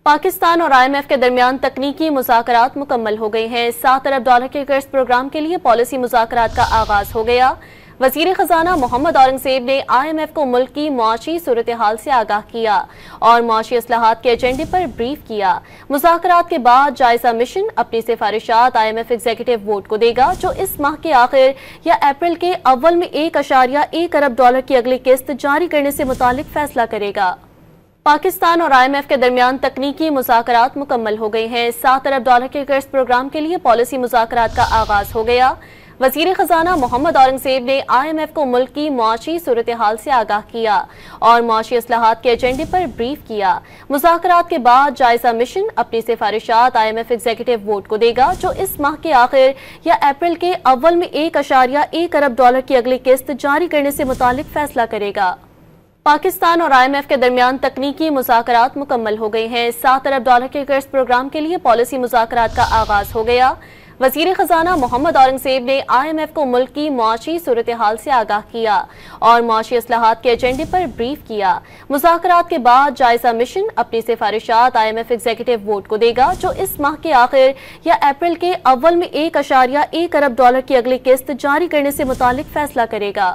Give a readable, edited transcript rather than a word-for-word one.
پاکستان اور IMF کے درمیان تکنیکی مذاکرات مکمل ہو گئے ہیں۔ $7 ارب کے قرض پروگرام کے لیے پالیسی مذاکرات کا آغاز ہو گیا۔ وزیر خزانہ محمد اورنگزیب نے IMF کو ملک کی معاشی صورتحال سے آگاہ کیا اور معاشی اصلاحات کے ایجنڈے پر بریف کیا۔ مذاکرات کے بعد جائزہ مشن اپنی سفارشات IMF ایگزیکٹو بورڈ کو دے گا، جو اس ماہ کے آخر یا اپریل کے اول میں $1.1 ارب کی اگلی قسط جاری کرنے سے متعلق فیصلہ کرے گا۔ پاکستان اور IMF کے درمیان تکنیکی مذاکرات مکمل ہو گئے ہیں۔ $7 ارب کے قرض پروگرام کے لیے پالیسی مذاکرات کا آغاز ہو گیا۔ وزیر خزانہ محمد اورنگزیب نے IMF کو ملک کی معاشی صورتحال سے آگاہ کیا اور معاشی اصلاحات کے ایجنڈے پر بریف کیا۔ مذاکرات کے بعد جائزہ مشن اپنی سفارشات IMF ایگزیکٹو بورڈ کو دے گا، جو اس ماہ کے آخر یا اپریل کے اول میں $1.1 ارب کی اگلی قسط جاری کرنے سے متعلق فیصلہ کرے گا۔ پاکستان اور IMF کے درمیان تکنیکی مذاکرات مکمل ہو گئے ہیں۔ $7 ارب کے قرض پروگرام کے لیے پالیسی مذاکرات کا آغاز ہو گیا۔ وزیر خزانہ محمد اورنگزیب نے IMF کو ملک کی معاشی صورتحال سے آگاہ کیا اور معاشی اصلاحات کے ایجنڈے پر بریف کیا۔ مذاکرات کے بعد جائزہ مشن اپنی سفارشات IMF ایگزیکٹو بورڈ کو دے گا، جو اس ماہ کے آخر یا اپریل کے اول میں $1.1 ارب کی اگلی قسط جاری کرنے سے متعلق فیصلہ کرے گا۔